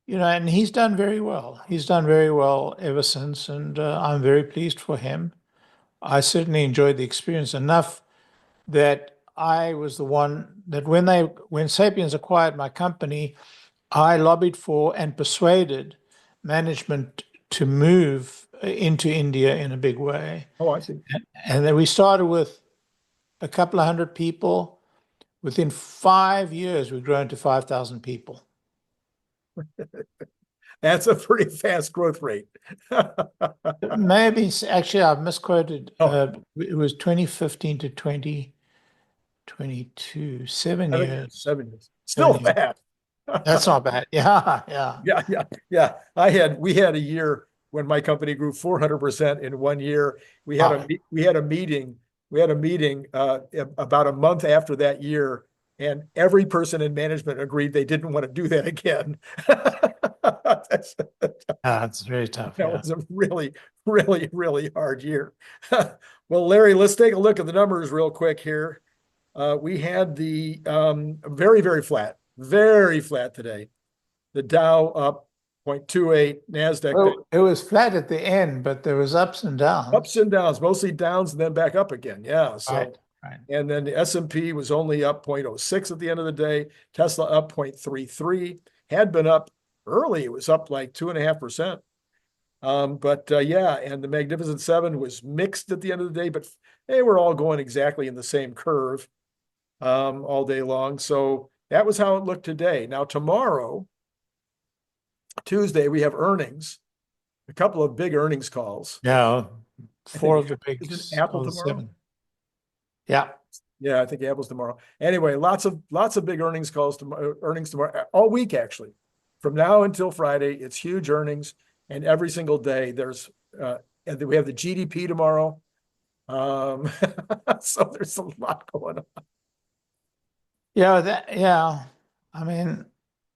and he's done very well. He's done very well ever since, and I'm very pleased for him. I certainly enjoyed the experience enough that I was the one that when Sapiens acquired my company, I lobbied for and persuaded management to move into India in a big way. Oh, I see. And then we started with a couple of hundred people. Within 5 years, we've grown to 5,000 people. That's a pretty fast growth rate. Maybe, actually, I've misquoted. Oh, It was 2015 to 2022, 7 years. 7 years. Still 7 years. fast. That's not bad. Yeah, yeah. Yeah, yeah, yeah. We had a year when my company grew 400% in 1 year. Wow. We had a meeting about a month after that year, and every person in management agreed they didn't want to do that again. That's very tough. That Yeah. was a really, really, really hard year. Well, Larry, let's take a look at the numbers real quick here. We had the very flat today. The Dow up 0.28, NASDAQ down. Well, it was flat at the end, but there was ups and Ups downs. and downs, mostly downs and then back up again. Yeah. So, Right, right. and then the S&P was only up 0.06 at the end of the day. Tesla up 0.33, had been up early. It was up like 2.5%. But yeah, and the Magnificent Seven was mixed at the end of the day, but they were all going exactly in the same curve all day long. So that was how it looked today. Now, tomorrow, Tuesday, we have earnings, a couple of big earnings calls. Yeah, I four think, of the big, is it Apple of the tomorrow? seven. Yeah. Yeah, I think Apple's tomorrow. Anyway, lots of big earnings calls tomorrow, earnings tomorrow, all week actually. From now until Friday, it's huge earnings, and every single day there's and then we have the GDP tomorrow. Um, so there's a lot going on. Yeah. I mean,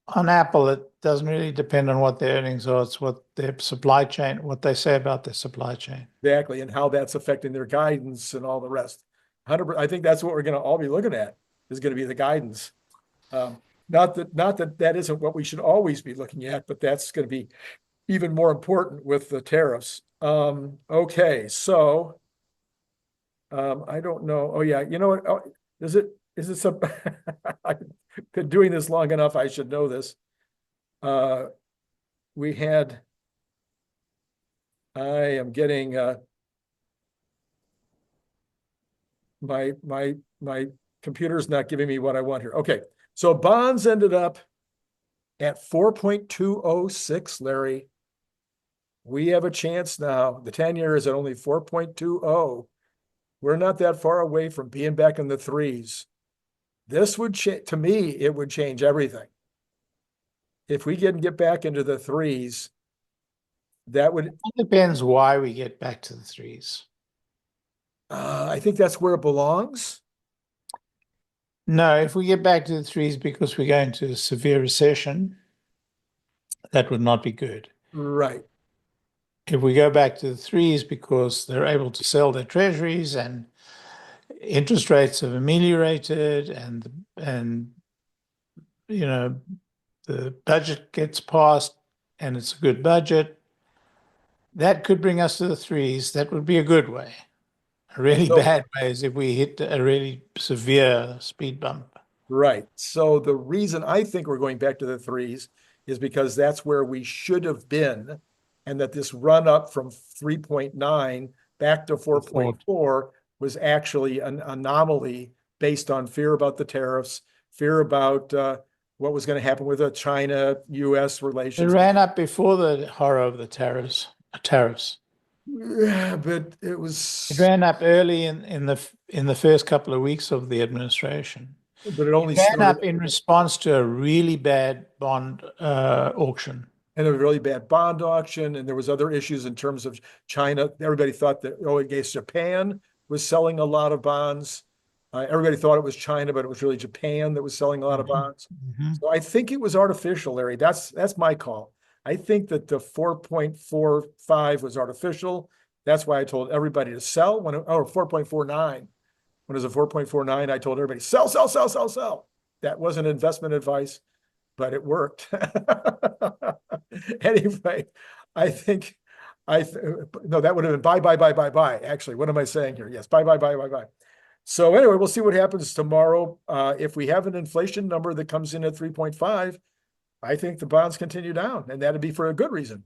on Apple, it doesn't really depend on what their earnings are. It's what their supply chain, what they say about their supply chain. Exactly, and how that's affecting their guidance and all the rest. 100%, I think that's what we're going to all be looking at is going to be the guidance. Not that isn't what we should always be looking at, but that's going to be even more important with the tariffs. Okay, so I don't know. Oh yeah, you know what? Oh, is it some? I've been doing this long enough. I should know this. Uh, we had. I am getting my computer's not giving me what I want here. Okay, so bonds ended up at 4.206, Larry. We have a chance now. The 10-year is at only 4.20. We're not that far away from being back in the threes. This would change, to me, it would change everything. If we can get back into the threes, that would. It depends why we get back to the threes. I think that's where it belongs. No, if we get back to the threes because we go into a severe recession, that would not be good. Right. If we go back to the threes because they're able to sell their treasuries and interest rates have ameliorated and you know the budget gets passed and it's a good budget, that could bring us to the threes. That would be a good way. A really bad way is if we hit a really severe speed bump. Right. So the reason I think we're going back to the threes is because that's where we should have been, and that this run up from 3.9 back to 4.4 was actually an anomaly based on fear about the tariffs, fear about what was going to happen with the China-US It relations. ran up before the horror of the tariffs. Yeah, but it It was, ran up early in the first couple of weeks of the administration. but it only It ran started up in response to a really bad bond auction. and a really bad bond auction, and there was other issues in terms of China. Everybody thought that 𝐄𝐦𝐧𝐝𝐸 Japan was selling a lot of bonds. Everybody thought it was China, but it was really Japan that was selling a lot of bonds. So I think it was artificial, Larry. That's my call. I think that the 4.45 was artificial. That's why I told everybody to sell when 4.49. When it was a 4.49, I told everybody sell, sell, sell, sell, sell. That wasn't investment advice, but it worked. Anyway, I think no, that would have been buy, buy, buy, buy, buy. Actually, what am I saying here? Yes, buy, buy, buy, buy, buy. So anyway, we'll see what happens tomorrow. If we have an inflation number that comes in at 3.5, I think the bonds continue down, and that'd be for a good reason.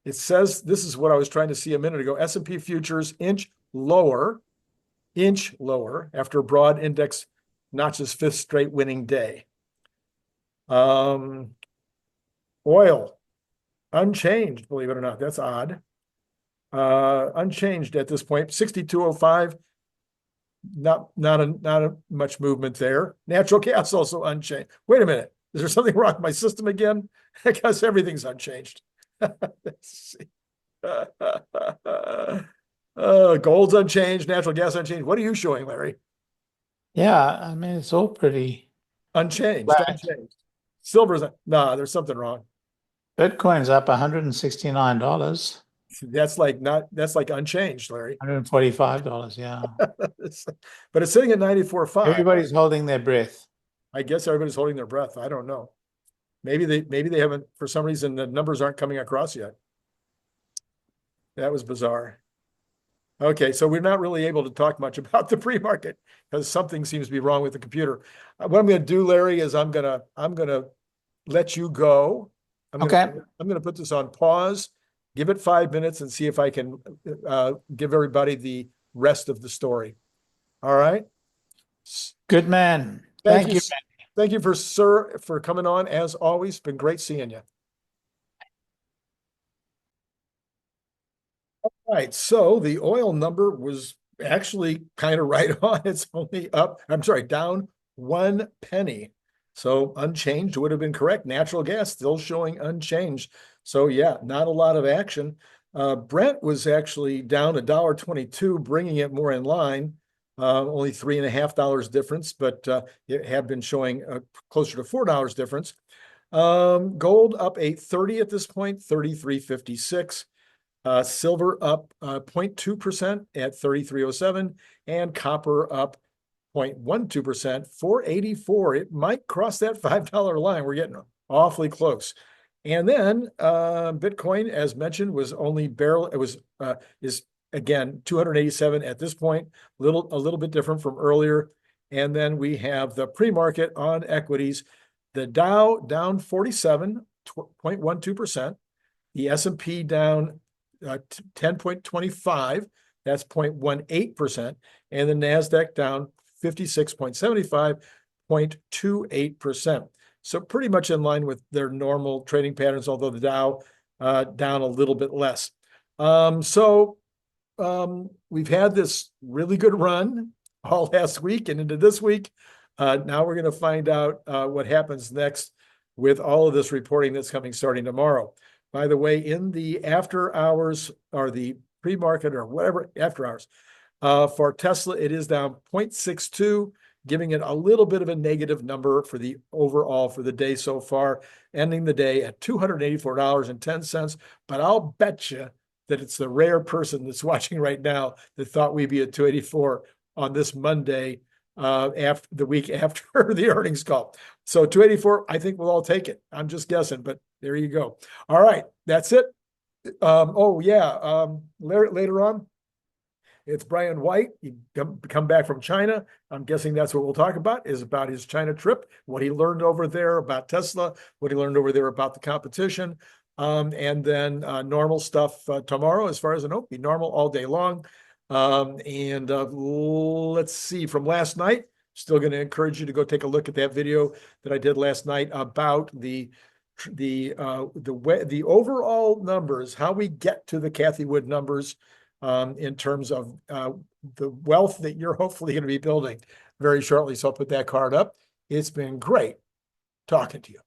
It says, this is what I was trying to see a minute ago, S&P futures inch lower after a broad index notches fifth straight winning day. Oil, unchanged, believe it or not. That's odd. Unchanged at this point, 62.05. Not much movement there. Natural gas also unchanged. Wait a minute. Is there something wrong with my system again? Because everything's unchanged. Let's see. Gold's unchanged, natural gas unchanged. What are you showing, Larry? Yeah, I mean, it's all pretty unchanged. flat. Unchanged. Silver's nah, there's something wrong. Bitcoin's up $169. That's like unchanged, Larry. $145, yeah. But it's sitting at 94.5. Everybody's holding their breath. I guess everybody's holding their breath. I don't know. Maybe they haven't, for some reason, the numbers aren't coming across yet. That was bizarre. Okay, so we're not really able to talk much about the pre-market because something seems to be wrong with the computer. What I'm going to do, Larry, is I'm gonna let you go. I'm gonna put this on pause, give it 5 minutes, and see if I can give everybody the rest of the story. All right. Good man. Thank you. Thank you for coming on. As always, been great seeing you. All right, so the oil number was actually kind of right on. It's only down 1 penny. So unchanged would have been correct. Natural gas still showing unchanged. So yeah, not a lot of action. Brent was actually down $1.22, bringing it more in line. Only $3.50 difference, but it had been showing closer to $4 difference. Gold up 8.30 at this point, 33.56. Silver up 0.2% at 33.07, and copper up 0.12%, 4.84. It might cross that $5 line. We're getting awfully close. And then Bitcoin, as mentioned, was only barely, it was is again 287 at this point, a little bit different from earlier. And then we have the pre-market on equities, the Dow down 47.12%, the S&P down 10.25, that's 0.18%, and the NASDAQ down 56.75, 0.28%. So pretty much in line with their normal trading patterns, although the Dow down a little bit less. We've had this really good run all last week and into this week. Now we're going to find out what happens next with all of this reporting that's coming starting tomorrow. By the way, in the after hours or the pre-market or whatever after hours for Tesla, it is down 0.62, giving it a little bit of a negative number for the overall for the day so far, ending the day at $284.10. But I'll bet you that it's the rare person that's watching right now that thought we'd be at 284 on this Monday after the week after the earnings call. So 284, I think we'll all take it. I'm just guessing, but there you go. All right, that's it. Later on, it's Brian White. He come back from China. I'm guessing that's what we'll talk about, is about his China trip, what he learned over there about Tesla, what he learned over there about the competition. And then normal stuff tomorrow, as far as I know, be normal all day long. Let's see, from last night, still going to encourage you to go take a look at that video that I did last night about the overall numbers, how we get to the Cathie Wood numbers in terms of the wealth that you're hopefully going to be building very shortly. So I'll put that card up. It's been great talking to you.